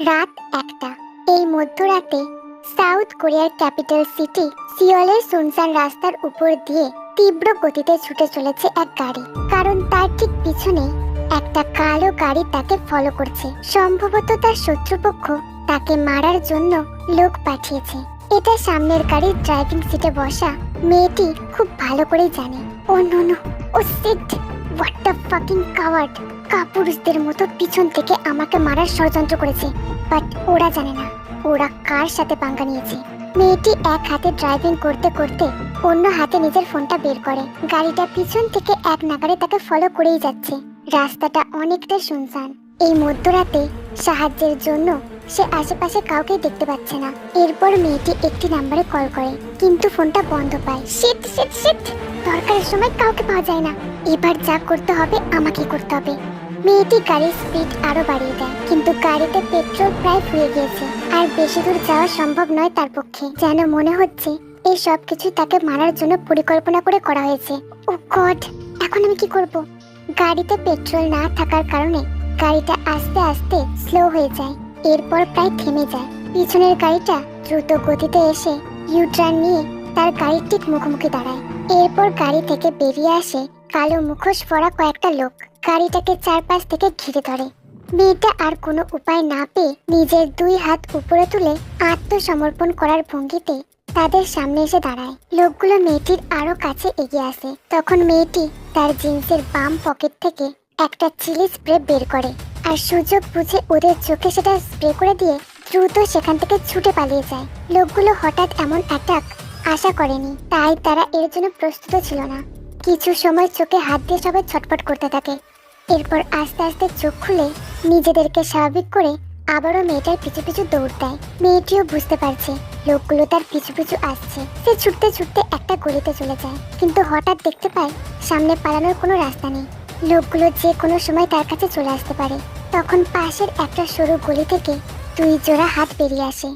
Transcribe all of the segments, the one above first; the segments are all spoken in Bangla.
রাত ১টা। এই মধ্যরাতে সাউথ কোরিয়ার ক্যাপিটাল সিটি সিওলের সুনসান রাস্তার উপর দিয়ে তীব্র গতিতে ছুটে চলেছে এক গাড়ি। কারণ তার ঠিক পিছনে একটা কালো গাড়ি তাকে ফলো করছে। সম্ভবত তার শত্রুপক্ষ তাকে মারার জন্য লোক পাঠিয়েছে। এটা সামনের গাড়ির ড্রাইভিং সিটে বসা মেয়েটি খুব ভালো করেই জানে। Oh no no, oh shit, what the fucking coward. কাপুরুষদের মতো পিছন থেকে আমাকে মারার ষড়যন্ত্র করেছে। বাট ওরা জানে না ওরা কার সাথে পাঙ্গা নিয়েছে। মেয়েটি এক হাতে ড্রাইভিং করতে করতে অন্য হাতে নিজের ফোনটা বের করে। গাড়িটা পিছন থেকে এক নাগাড়ে তাকে ফলো করেই যাচ্ছে। রাস্তাটা অনেকটা শুনশান। এই মধ্যরাতে সাহায্যের জন্য সে আশেপাশে কাউকে দেখতে পাচ্ছে না। এরপর মেয়েটি একটি নাম্বারে কল করে, কিন্তু ফোনটা বন্ধ পায়। শিট শিট শিট, দরকারের সময় কাউকে পাওয়া যায় না। এবার যা করতে হবে আমাকে করতে হবে। মেয়েটি গাড়ির স্পিড আরো বাড়িয়ে দেয়, কিন্তু গাড়িতে পেট্রোল প্রায় ফুরিয়ে গিয়েছে। আর বেশি দূর যাওয়া সম্ভব নয় তার পক্ষে। যেন মনে হচ্ছে এই সব কিছু তাকে মারার জন্য পরিকল্পনা করে করা হয়েছে। ও গড, এখন আমি কি করব? গাড়িতে পেট্রোল না থাকার কারণে গাড়িটা আস্তে আস্তে স্লো হয়ে যায়। এরপর প্রায় থেমে যায়। পিছনের গাড়িটা দ্রুত গতিতে এসে ইউটার্ন নিয়ে তার গাড়ির ঠিক মুখোমুখি দাঁড়ায়। এরপর গাড়ি থেকে বেরিয়ে আসে কালো মুখোশ পরা কয়েকটা লোক। গাড়িটাকে চারপাশ থেকে ঘিরে ধরে। মেয়েটা আর কোনো উপায় না পেয়ে নিজের দুই হাত উপরে তুলে আত্মসমর্পণ করার ভঙ্গিতে তাদের সামনে এসে দাঁড়ায়। লোকগুলো মেয়েটির আরো কাছে এগিয়ে আসে। তখন মেয়েটি তার জিন্সের বাম পকেট থেকে একটা চিলি স্প্রে বের করে আর সুযোগ বুঝে ওদের চোখে সেটা স্প্রে করে দিয়ে দ্রুত সেখান থেকে ছুটে পালিয়ে যায়। লোকগুলো হঠাৎ এমন অ্যাটাক আশা করেনি, তাই তারা এর জন্য প্রস্তুত ছিল না। কিছু সময় চোখে হাত দিয়ে সবাই ছটফট করতে থাকে। এরপর আস্তে আস্তে চোখ খুলে নিজেদেরকে স্বাভাবিক করে আবারও মেয়েটার পিছু পিছু দৌড় দেয়। মেয়েটিও বুঝতে পারছে লোকগুলো তার পিছু পিছু আসছে। সে ছুটতে ছুটতে একটা গলিতে চলে যায়, কিন্তু হঠাৎ দেখতে পায় সামনে পালানোর কোনো রাস্তা নেই। লোকগুলো যে কোনো সময় তার কাছে চলে আসতে পারে। তখন পাশের একটা সরু গলি থেকে দুই জোড়া হাত বেরিয়ে আসে।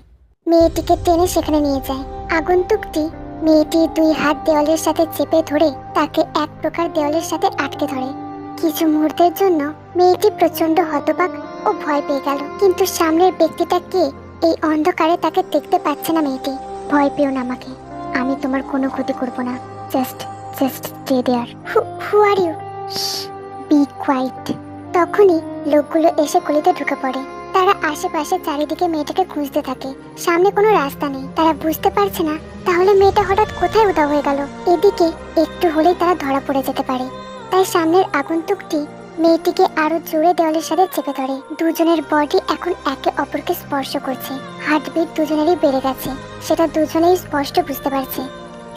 মেয়েটিকে টেনে সেখানে নিয়ে যায়। আগন্তুকটি মেয়েটির দুই হাত দেওয়ালের সাথে চেপে ধরে তাকে এক প্রকার দেওয়ালের সাথে আটকে ধরে। কিছু মুহূর্তের জন্য মেয়েটি প্রচন্ড হতবাক ও ভয় পেয়ে গেল, কিন্তু সামনের ব্যক্তিটা কে এই অন্ধকারে তাকে দেখতে পাচ্ছে না। মেয়েটি, ভয় পেও না আমাকে, আমি তোমার কোনো ক্ষতি করব না। Just stay there. Who are you? Be quiet. তখনই লোকগুলো এসে গলিতে ঢুকে পড়ে। তারা আশেপাশে চারিদিকে মেয়েটাকে খুঁজতে থাকে। সামনে কোনো রাস্তা নেই। তারা বুঝতে পারছে না তাহলে মেয়েটা হঠাৎ কোথায় উধাও হয়ে গেল। এদিকে একটু হলেই তারা ধরা পড়ে যেতে পারে। তাই সামনের আগন্তুকটি মেয়েটিকে আরো জোরে দেওয়ালের সাথে চেপে ধরে। দুজনের বডি এখন একে অপরকে স্পর্শ করছে। হার্টবিট দুজনেরই বেড়ে গেছে, সেটা দুজনেই স্পষ্ট বুঝতে পারছে।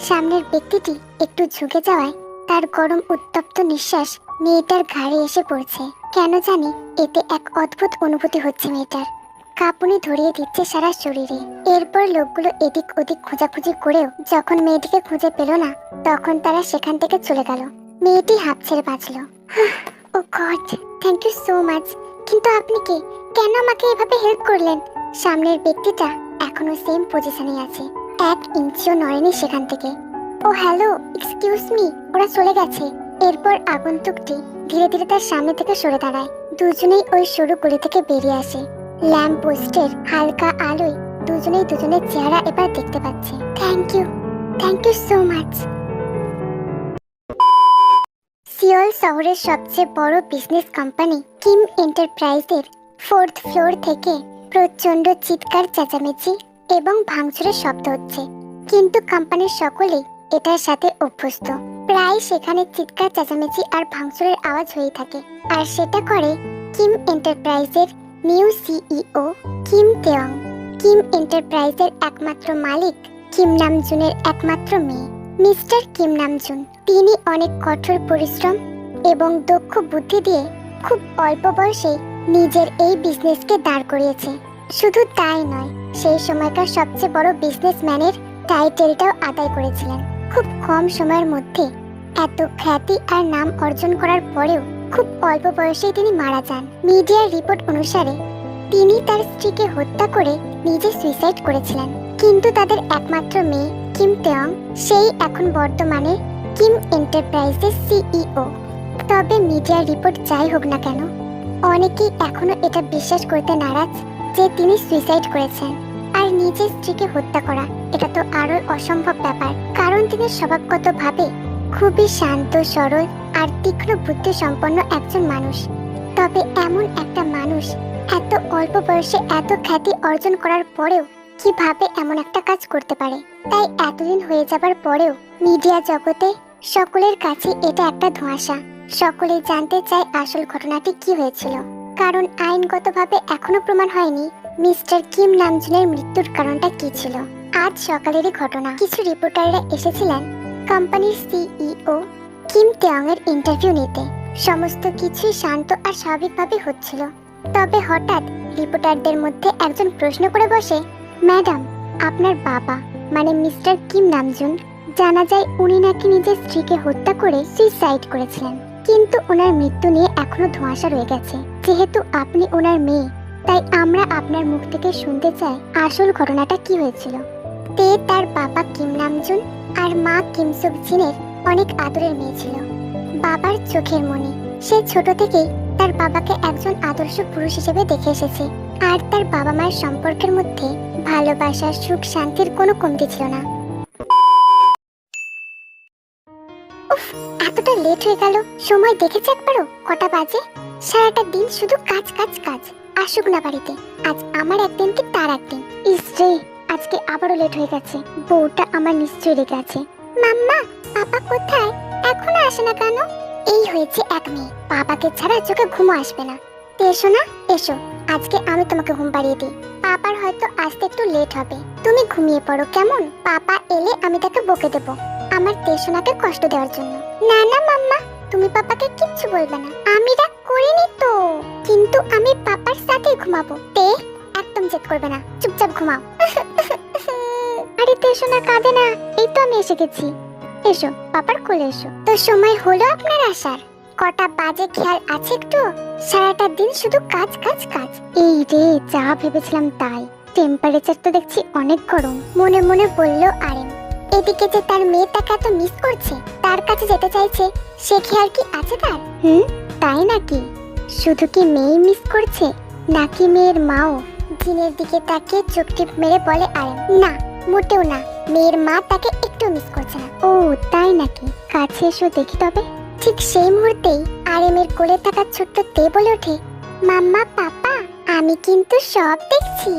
সামনের ব্যক্তিটি একটু ঝুঁকে যাওয়ায় তার গরম উত্তপ্ত নিঃশ্বাস মেয়েটার ঘাড়ে এসে পড়ছে। কেন জানি এতে এক অদ্ভুত অনুভূতি হচ্ছে। মেয়েটার কাঁপুনি ধরিয়ে দিচ্ছে সারা শরীরে। এরপর লোকগুলো এদিক ওদিক খোঁজাখুঁজি করেও যখন মেয়েটিকে খুঁজে পেল না, তখন তারা সেখান থেকে চলে গেল। মেয়েটি হাঁপ ছেড়ে বাঁচল। Oh God, thank you so much. কিন্তু আপনি কে? কেন আমাকে এভাবে হেল্প করলেন? সামনের ব্যক্তিটা এখনো সেম পজিশনে আছে, 1 ইঞ্চিও নড়েনি সেখান থেকে। ও হ্যালো, এক্সকিউজ মি, ওরা চলে গেছে। এরপর আগন্তুকটি ধীরে ধীরে তার সামনে থেকে সরে দাঁড়ায়। দুজনেই ওই সরু গলি থেকে বেরিয়ে আসে। ল্যাম্প পোস্টের হালকা আলোয় দুজনেই দুজনের চেহারা এবার দেখতে পাচ্ছে। Thank you so much. Seoul শহরের সবচেয়ে বড় বিজনেস কোম্পানি কিম এন্টারপ্রাইজের 4th ফ্লোর থেকে প্রচন্ড চিৎকার চেঁচামেচি এবং ভাঙচুরের শব্দ হচ্ছে, কিন্তু কোম্পানির সকলেই এটার সাথে অভ্যস্ত। প্রায় সেখানে চিৎকার চেঁচামেচি আর ভাঙচুরের আওয়াজ হয়ে থাকে। আর সেটা করে কিম এন্টারপ্রাইজের new CEO Kim Taeyoung. Kim এন্টারপ্রাইজের একমাত্র মালিক কিম নামজুনের একমাত্র মেয়ে মিস্টার কিম নামজুন। তিনি অনেক কঠোর পরিশ্রম এবং দক্ষ বুদ্ধি দিয়ে খুব অল্প বয়সে নিজের এই বিজনেসকে দাঁড় করিয়েছে। শুধু তাই নয়, সেই সময়কার সবচেয়ে বড় বিজনেসম্যানের টাইটেলটাও আদায় করেছিলেন। খুব কম সময়ের মধ্যে এত খ্যাতি আর নাম অর্জন করার পরেও খুব অল্প বয়সেই তিনি মারা যান। মিডিয়ার রিপোর্ট অনুসারে তিনি তার স্ত্রীকে হত্যা করে নিজে সুইসাইড করেছিলেন। কিন্তু তাদের একমাত্র মেয়ে কিম তেয়ং, সেই এখন বর্তমানে কিম এন্টারপ্রাইজের সিইও। তবে মিডিয়ার রিপোর্ট যাই হোক না কেন, অনেকেই এখনো এটা বিশ্বাস করতে নারাজ যে তিনি সুইসাইড করেছেন। আর নিজের স্ত্রীকে হত্যা করা এটা তো আরো অসম্ভব ব্যাপার, কারণ তিনি স্বভাবগতভাবে খুবই শান্ত, সরল আর তীক্ষ্ণ বুদ্ধি সম্পন্ন একজন মানুষ। তবে এমন একটা মানুষ এত অল্প বয়সে এত খ্যাতি অর্জন করার পরেও কিভাবে এমন একটা কাজ করতে পারে? তাই এতদিন হয়ে যাবার পরেও মিডিয়া জগতে সকলের কাছে এটা একটা ধোঁয়াশা। সকলেই জানতে চায় আসল ঘটনাটি কি হয়েছিল, কারণ আইনগতভাবে এখনো প্রমাণ হয়নি মিস্টার কিম নামজুনের মৃত্যুর কারণটা কি ছিল। আজ সকালেরই ঘটনা। কিছু রিপোর্টাররা এসেছিলেন কোম্পানির সিইও কিম তেয়ং এর ইন্টারভিউ নিতে। সমস্ত কিছুই শান্ত আর স্বাভাবিকভাবে হচ্ছিল। তবে হঠাৎ রিপোর্টারদের মধ্যে একজন প্রশ্ন করে বসে, ম্যাডাম, আপনার বাবা মানে মিস্টার কিম নামজুন, জানা যায় উনি নাকি নিজের স্ত্রীকে হত্যা করে সুইসাইড করেছিলেন। কিন্তু ওনার মৃত্যু নিয়ে এখনো ধোঁয়াশা রয়ে গেছে। যেহেতু আপনি ওনার মেয়ে, তাই আমরা আপনার মুখ থেকে শুনতে চাই আসল ঘটনাটা কি হয়েছিল। তে তার বাবা কিম নামজুন আর মা কিম সুক জিনের অনেক আদরের মেয়ে ছিল। বাবার চোখের মনি। সে ছোট থেকেই তার বাবাকে একজন আদর্শ পুরুষ হিসেবে দেখে এসেছে। আর তার বাবা মায়ের সম্পর্কের মধ্যে ভালোবাসা, সুখ, শান্তির কোনো কমতি ছিল না। উফ, এতটা লেট হয়ে গেল। সময় দেখেছে একবারও কটা বাজে? সারাটা দিন শুধু কাজ কাজ কাজ। আসুক না বাড়িতে। আজ আমার একদিন কি তার একদিন। ইসরে, আজকে আবারও লেট হয়ে গেছে। বউটা আমার নিশ্চয়ই রেগে আছে। মাম্মা, পাপা কোথায়? এখনো আসে না কেন? এই হয়েছে এক মেয়ে, পাপাকে ছাড়া চোখে ঘুমো আসবে না। এসো না, এসো, আজকে আমি তোমাকে ঘুম পাড়িয়ে দিই। পাপার হয়তো আসতে একটু লেট হবে, তুমি ঘুমিয়ে পড়ো কেমন? পাপা এলে আমি তাকে বকে দেবো আমার তেসোনাকে কষ্ট দেওয়ার জন্য। না না মাম্মা, তুমি পাপাকে কিচ্ছু বলবে না। আমি রাগ করিনি তো, কিন্তু আমি পাপার সাথে ঘুমাবো। তে একদম জেদ করবে না, চুপচাপ ঘুমাও। আরে তেসোনা কাঁদে না, এই তো আমি এসে গেছি। এসো, পাপার কোলে এসো। তো সময় হলো আপনার আসার? কটা বাজে খেয়াল আছে একটু? সারাটা দিন শুধু কাজ কাজ কাজ। এই রে, যা ভেবেছিলাম তাই। টেম্পারেচার তো দেখছি অনেক গরম। মনে মনে বলল আরেম। এদিকে যে তার মেয়ে তাকে এত মিস করছে, তার কাছে যেতে চাইছে, সে খেয়াল কি আছে তার? তাই নাকি? শুধু কি মেয়ে মিস করছে, নাকি মেয়ের মাও? জিনের দিকে তাকিয়ে চোখ টিপ মেরে বলে আরেম, না মোটেও না, মেয়ের মা তাকে একটু মিস করছে না। ও তাই নাকি? কাছে এসো দেখি তবে। ঠিক সেই মুহূর্তেই আরেমের কোলে থাকা ছোট্ট তে বলে ওঠে, মাম্মা, পাপা, আমি কিন্তু সব দেখছি।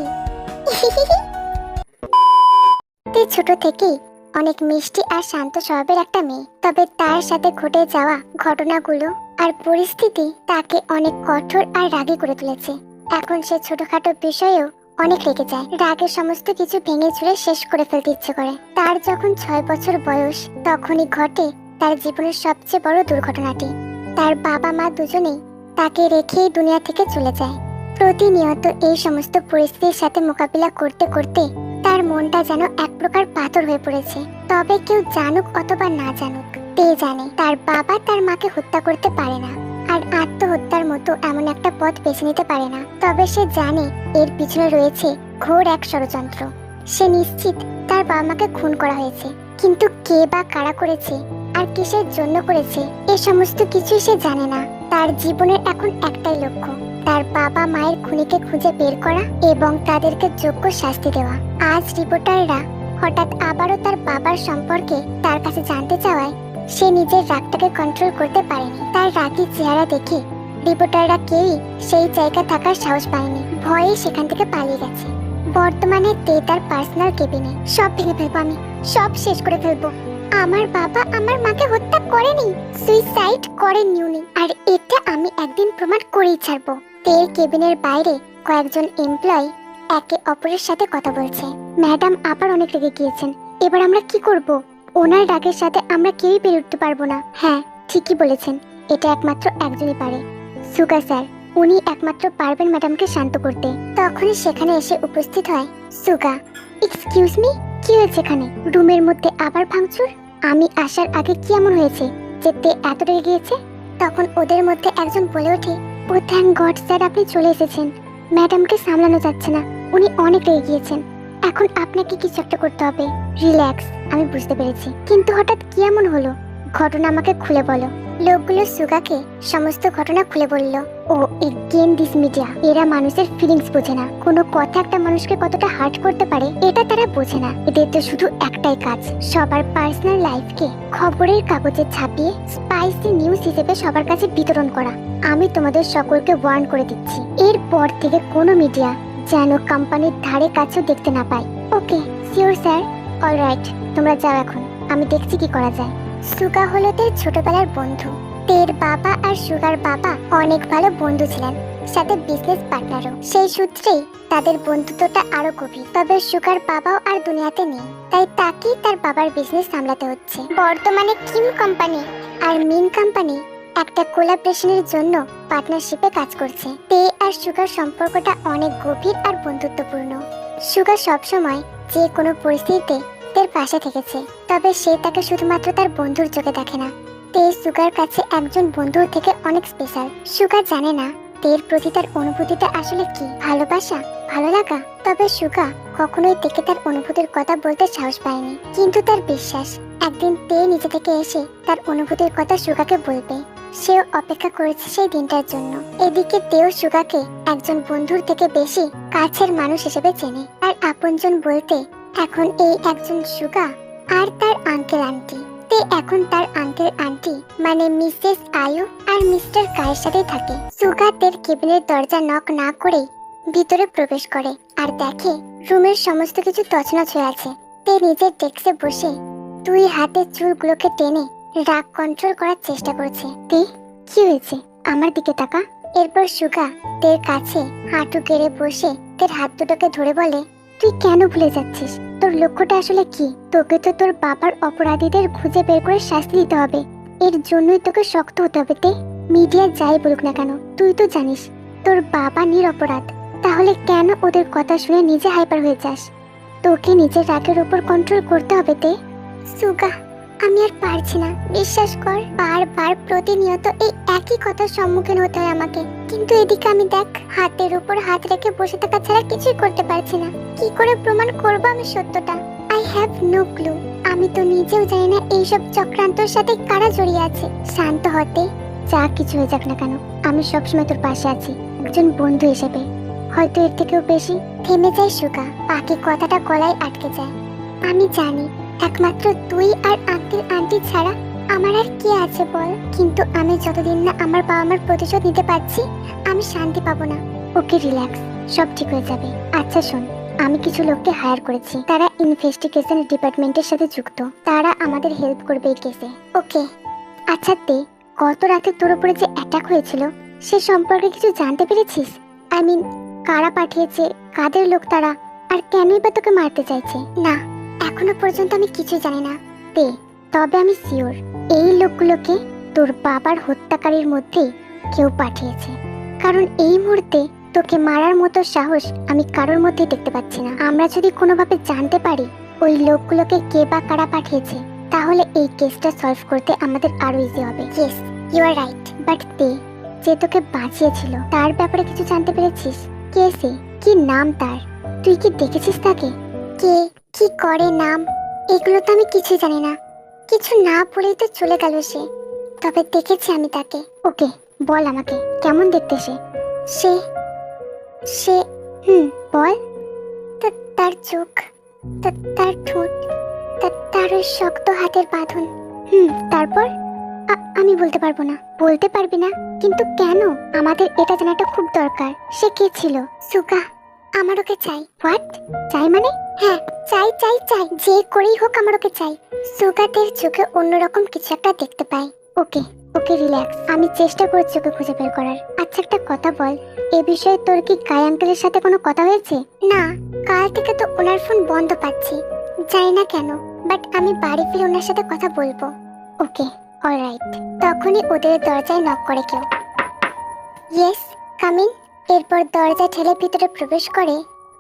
তে ছোট থেকেই অনেক মিষ্টি আর শান্ত স্বভাবের একটা মেয়ে। তবে তার সাথে ঘটে যাওয়া ঘটনাগুলো আর পরিস্থিতি তাকে অনেক কঠোর আর রাগী করে তুলেছে। এখন সে ছোটখাটো বিষয়েও অনেক রেগে যায়। রাগের সমস্ত কিছু ভেঙে চুরে শেষ করে ফেলতে ইচ্ছে করে। তার যখন 6 বছর বয়স, তখনই ঘটে তার জীবনের সবচেয়ে বড় দুর্ঘটনাটি। তার বাবা মা দুজনেই তাকে রেখেই দুনিয়া থেকে চলে যায়। প্রতিনিয়ত এই সমস্ত পরিস্থিতির সাথে মোকাবিলা করতে করতে তার মনটা যেন এক প্রকার পাথর হয়ে পড়েছে। তবে কেউ জানুক অথবা না জানুক, তে জানে তার বাবা তার মাকে হত্যা করতে পারে না, আর আত্মহত্যার মতো এমন একটা পথ বেছে নিতে পারে না। তবে সে জানে এর পিছনে রয়েছে ঘোর এক ষড়যন্ত্র। সে নিশ্চিত তার বাবা মাকে খুন করা হয়েছে, কিন্তু কে বা কারা করেছে আর কিসের জন্য করেছে এ সমস্ত কিছু সে জানে না। তার জীবনের এখন একটাই লক্ষ্য, তার বাবা মায়ের খুনিকে খুঁজে বের করা এবং তাদেরকে যোগ্য শাস্তি দেওয়া। আজ রিপোর্টাররা হঠাৎ আবারও তার বাবার সম্পর্কে তার কাছে জানতে চাওয়ায় সে নিজের রাগটাকে কন্ট্রোল করতে পারেনি। তার রাগী চেহারা দেখে রিপোর্টাররা কেউই সেই জায়গা থাকার সাহস পায়নি, ভয়ে সেখান থেকে পালিয়ে গেছে। বর্তমানে তে তার পার্সোনাল কেবিনে। সব ভেঙে ফেলবো আমি, সব শেষ করে ফেলবো। আমার বাবা আমার মাকে হত্যা করেনি, সুইসাইড করেনি উনি, আর এটা আমি একদিন প্রমাণ করেই ছাড়বো। তের কেবিনের বাইরে কয়েকজন এমপ্লয়ি একে অপরের সাথে কথা বলছে। ম্যাডাম আবার অনেক রেগে গিয়েছেন, এবার আমরা কি করব? ওনার ডাকের সাথে আমরা কেউই পেরে উঠতে পারবো না। হ্যাঁ, ঠিকই বলেছেন, এটা একমাত্র একজনই পারে, সুগা স্যার। উনি একমাত্র পারবেন ম্যাডামকে শান্ত করতে। তখনই সেখানে এসে উপস্থিত হয় সুগা। এক্সকিউজ মি, কি হয়েছে এখানে? রুমের মধ্যে আবার ভাঙচুর? আমি আসার আগে কি এমন হয়েছে যে তে এত রেগে গিয়েছে? তখন ওদের মধ্যে একজন বলে ওঠে, ও থ্যাংক গড স্যার, আপনি চলে এসেছেন। ম্যাডামকে সামলানো যাচ্ছে না, উনি অনেক রেগে গিয়েছেন। এখন আপনাকে কিছু একটা করতে হবে। রিল্যাক্স, আমি বুঝতে পেরেছি, কিন্তু হঠাৎ কি এমন হলো? ঘটনা আমাকে খুলে বলো। লোকগুলো সুগাকে সমস্ত ঘটনা খুলে বলল। ও এগেইন দিস মিডিয়া, এরা মানুষের ফিলিংস বোঝে না। কোনো কথা একটা মানুষকে কতটা হার্ট করতে পারে এটা তারা বোঝে না। এদের তো শুধু একটাই কাজ, সবার পার্সোনাল লাইফকে খবরের কাগজে ছাপিয়ে স্পাইসি নিউজ হিসেবে সবার কাছে বিতরণ করা। আমি তোমাদের সকলকে ওয়ার্ন করে দিচ্ছি, এরপর থেকে কোনো মিডিয়া যেন কোম্পানির ধারে কাছেও দেখতে না পায়। Okay sure sir. অলরাইট, তোমরা যাও এখন, আমি দেখছি কি করা যায়। সুগা হলো তের ছোটবেলার বন্ধু। তের বাবা আর সুগার বাবা অনেক ভালো বন্ধু ছিলেন, সাথে বিজনেস পার্টনারও। সেই সূত্রেই তাদের বন্ধুত্বটা আরো গভীর। তবে সুগার বাবাও আর দুনিয়াতে নেই, তাই তাকেই তার বাবার বিজনেস সামলাতে হচ্ছে। বর্তমানে কিম কোম্পানি আর মিন কোম্পানি একটা কোলাবরেশনের জন্য পার্টনারশিপে কাজ করছে। তে আর সুগার সম্পর্কটা অনেক গভীর আর বন্ধুত্বপূর্ণ। সুগা সবসময় যে কোনো পরিস্থিতিতে তের পাশে থেকেছে, তবে সে তাকে শুধুমাত্র তার বন্ধুর চোখে দেখে না। তে সুগার কাছে একজন বন্ধুর থেকে অনেক স্পেশাল। সুগা জানে না তের প্রতি তার অনুভূতিটা আসলে কি, ভালোবাসা, ভালো লাগা। তবে সুগা কখনোই তেকে তার অনুভূতির কথা বলতে সাহস পায়নি, কিন্তু তার বিশ্বাস একদিন তে নিজে থেকে এসে তার অনুভূতির কথা সুগাকে বলবে। সেও অপেক্ষা করেছে সেই দিনটার জন্য। এদিকে তেও সুগাকে একজন বন্ধুর থেকে বেশি কাছের মানুষ হিসেবে চেনে। আর আপনজন বলতে এখন এই একজন সুগা আর তার আঙ্কেল আন্টি। তে এখন তার আঙ্কেল আন্টি মানে মিসেস আয়ু আর মিস্টার কায়ের সাথেই থাকে। সুগা তের কেবিনের দরজা নক না করেই ভিতরে প্রবেশ করে আর দেখে রুমের সমস্ত কিছু তছনছ হয়ে আছে। তে নিজের ডেস্কে বসে দুই হাতে চুলগুলোকে টেনে রাগ কন্ট্রোল করার চেষ্টা করছে। তে কি হয়েছে, আমার দিকে তাকা। এরপর সুগা তের কাছে হাঁটু গেড়ে বসে তের হাত দুটোকে ধরে বলে, তুই কেন ভুলে যাচ্ছিস? তোর লক্ষ্যটা আসলে কি? তোকে তো তোর বাবার অপরাধীদের খুঁজে বের করে শাস্তি দিতে হবে। এর জন্যই তোকে শক্ত হতে হবে। তে মিডিয়া যাই বলুক না কেন, তুই তো জানিস তোর বাবা নিরপরাধ। তাহলে কেন ওদের কথা শুনে নিজে হাইপার হয়ে যাস? তোকে নিজের রাগের উপর কন্ট্রোল করতে হবে। তে সুগা, আমি আর পারছি না, বিশ্বাস কর। বারবার প্রতিনিয়ত এই একই কথার সম্মুখীন হতে হয় আমাকে। কিন্তু এদিকে আমি দেখ, হাতের উপর হাত রেখে বসে থাকা ছাড়া কিছুই করতে পারছি না। কি করে প্রমাণ করব আমি সত্যটা? I have no clue. আমি তো নিজেও জানি না এইসব চক্রান্তর সাথে কারা জড়িয়ে আছে। শান্ত হতে, যা কিছু হয়ে যাক না কেন আমি সবসময় তোর পাশে আছি, একজন বন্ধু হিসেবে। হয়তো এর থেকেও বেশি। থেমে যায় সুগা, বাকি কথাটা গলায় আটকে যায়। আমি জানি একমাত্র তুই আর আঙ্কেল আন্টি ছাড়া আমার আর কে আছে বল, কিন্তু আমি যতদিন না আমার বাবা মার প্রতিশোধ নিতে পারছি আমি শান্তি পাবো না। ওকে রিল্যাক্স, সব ঠিক হয়ে যাবে। আচ্ছা শোন, আমি কিছু লোককে হায়ার করেছি, তারা ইনভেস্টিগেশন ডিপার্টমেন্টের সাথে যুক্ত। তারা আমাদের হেল্প করবে এই কেসে। ওকে। আচ্ছা তে, গত রাতে তোর উপরে যে অ্যাটাক হয়েছিল সে সম্পর্কে কিছু জানতে পেরেছিস? আই মিন, কারা পাঠিয়েছে, কাদের লোক তারা, আর কেনই বা তোকে মারতে চাইছে? না, এখনো পর্যন্ত আমি কিছু জানি না। তে তবে আমি শিওর এই লোকগুলোকে তোর বাবার হত্যাকারীর মধ্যে কেউ পাঠিয়েছে, কারণ এই মুহূর্তে তোকে মারার মতো সাহস আমি কারোর মধ্যে দেখতে পাচ্ছি না। আমরা যদি কোনোভাবে জানতে পারি ওই লোকগুলোকে কে বা কারা পাঠিয়েছে, তাহলে এই কেসটা সলভ করতে আমাদের আরো ইজি হবে। Yes, you are right. But তে যে তোকে বাঁচিয়েছিল তার ব্যাপারে কিছু জানতে পেরেছিস? কে সে, কি নাম তার? তুই কি দেখেছিস তাকে? কে, কি করে, নাম, এগুলো তো আমি কিছু জানি না। কিছু না বলেই তো চলে গেল সে। তবে দেখেছি আমি তাকে। ওকে, বল আমাকে, কেমন দেখতে সে? সে সে বল। তার চোখ, তার ঠোঁট, তার ওই শক্ত হাতের বাঁধন। তারপর? আমি বলতে পারবো না। বলতে পারবি না? কিন্তু কেন? আমাদের এটা জানাটা খুব দরকার। সে কে ছিল? সুগা, আমার ওকে চাই। হোয়াট? চাই মানে? হ্যাঁ, চাই চাই চাই, যে করেই হোক আমার ওকে চাই। সুগাতের চোখে অন্যরকম কিছু একটা দেখতে পাই। ওকে ওকে রিল্যাক্স, আমি চেষ্টা করছি ওকে খুঁজে বের করার। আচ্ছা একটা কথা বল, এ বিষয়ে তোর কি গাই আঙ্কেলের সাথে কোনো কথা হয়েছে? না, কাল থেকে তো ওনার ফোন বন্ধ পাচ্ছি, জানি না কেন। বাট আমি বাড়ি ফিরে ওনার সাথে কথা বলবো। Okay, alright. তখনই ওদের দরজায় নক করে কেউ। Yes, come in. এরপর দরজা ঠেলে ভিতরে প্রবেশ করে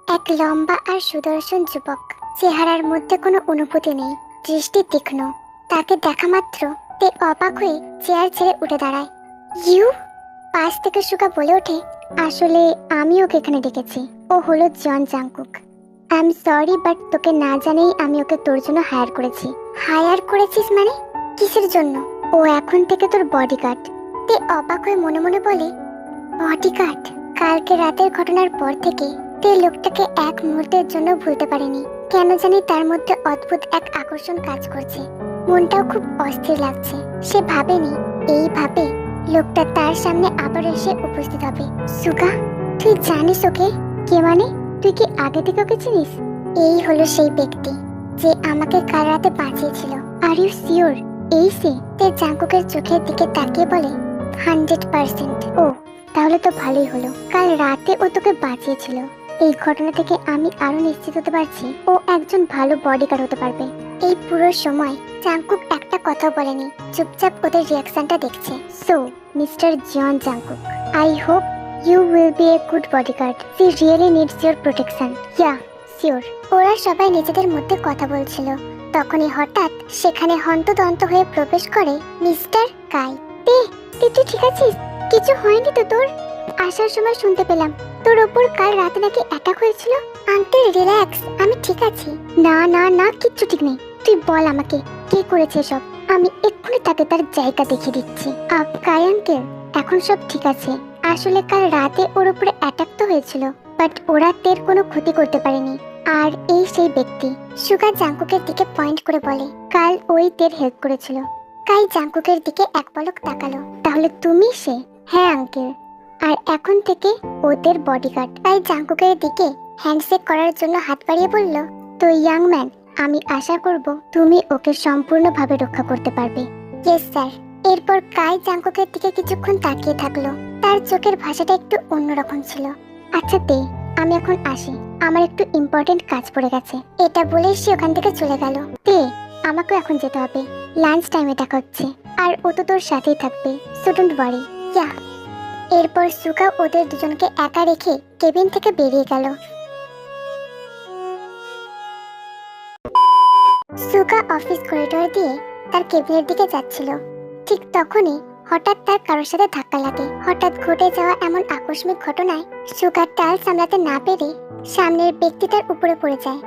এক লম্বা আর সুদর্শন যুবক। চেহারার মধ্যে কোনো অনুভূতি নেই, দৃষ্টি তীক্ষ্ণ। তাকে দেখা মাত্র তে অবাক হয়ে চেয়ার ছেড়ে উঠে দাঁড়ায়। ইউ? পাশ থেকে সুগা বলে ওঠে, আসলে আমি ওকে এখানে ডেকেছি। ও হলো Jeon Jungkook. I am sorry, but তোকে না জানেই আমি ওকে তোর জন্য হায়ার করেছি। হায়ার করেছিস মানে? কিসের জন্য? ও এখন থেকে তোর বডিগার্ড। তে অবাক হয়ে মনে মনে বলে, বডিগার্ড? কালকে রাতের ঘটনার পর থেকে তে লোকটাকে এক মুহূর্তের জন্য ভুলতে পারেনি। কেন জানি তার মধ্যে অদ্ভুত এক আকর্ষণ কাজ করছে। মনটাও খুব অস্থির লাগছে। সে ভাবেনি এইভাবে লোকটা তার সামনে আবার এসে উপস্থিত হবে। সুগা, তুই জানিস ওকে? কে মানে? তুই কি আগে থেকে ওকে চিনিস? এই হলো সেই ব্যক্তি যে আমাকে কাল রাতে বাঁচিয়েছিল। আর ইউ শিওর এই সে? তে জাঙ্কুকের চোখের দিকে তাকিয়ে বলে, 100%। ও, তাহলে তো ভালোই হলো। কাল রাতে ও তোকে বাঁচিয়েছিল। এই ঘটনা থেকে আমি আরো নিশ্চিত হতে পারছি ও একজন ভালো বডিগার্ড হতে পারবে। এই পুরো সময় জাঙ্কুক একটা কথা বলেনি, চুপচাপ ওদের রিয়াকশনটা দেখছে। So mister John Jungkook, I hope you will be a good bodyguard. She really needs your protection. Yeah sure. ওরা সবাই নিজেদের মধ্যে কথা বলছিল, তখনই হঠাৎ সেখানে হন্তদন্ত হয়ে প্রবেশ করে মিস্টার কাই। তুই ঠিক আছিস? কিছু হয়নি তো তোর? আসার সময় শুনতে পেলাম তোর ওপর কাল রাতে নাকি অ্যাটাক হয়েছিল। আঙ্কেল রিল্যাক্স, আমি ঠিক আছি। না না না, কিচ্ছু ঠিক নেই। তুই বল আমাকে কে করেছে সব, আমি এক্ষুনি তাকে তার জায়গা দেখিয়ে দিচ্ছি। কাই আঙ্কেল, এখন সব ঠিক আছে। আসলে কাল রাতে ওর উপরে অ্যাটাক তো হয়েছিল, বাট ওরা তের কোনো ক্ষতি করতে পারেনি। আর এই সেই ব্যক্তি। সুগা জাঙ্কুকের দিকে পয়েন্ট করে বলে, কাল ওই তের হেল্প করেছিল। কাই জাঙ্কুকের দিকে এক পলক তাকালো। তাহলে তুমি সে? হ্যাঁ আঙ্কেল, আর এখন থেকে ওদের বডিগার্ড। কাই জাঙ্কুকের দিকে হ্যান্ডশেক করার জন্য হাত বাড়িয়ে বলল, তো ইয়াং ম্যান, আমি আশা করব তুমি ওকে সম্পূর্ণভাবে রক্ষা করতে পারবে। Yes sir. এরপর কাই জাঙ্কুকের দিকে কিছুক্ষণ তাকিয়ে থাকলো। তার চোখের ভাষাটা একটু অন্যরকম ছিল। আচ্ছা তে, আমি এখন আসি, আমার একটু ইম্পর্টেন্ট কাজ পড়ে গেছে। এটা বলেই সে ওখান থেকে চলে গেল। তে, আমাকেও এখন যেতে হবে। লাঞ্চ টাইমে দেখা হচ্ছে, আর ও তো তোর সাথেই থাকবে, সো ডোন্ট ওয়ারি। ইয়া। এরপর সুগা ওদের দুজনকে একা রেখে কেবিন থেকে বেরিয়ে গেল। সুগা অফিস করিডোর দিয়ে তার কেবিনের দিকে যাচ্ছিল। ঠিক তখনই হঠাৎ তার কারোর সাথে ধাক্কা লাগে। হঠাৎ ঘটে যাওয়া এমন আকস্মিক ঘটনায় সুগা টাল সামলাতে না পেরে সামনের ব্যক্তিটার উপরে পড়ে যায়।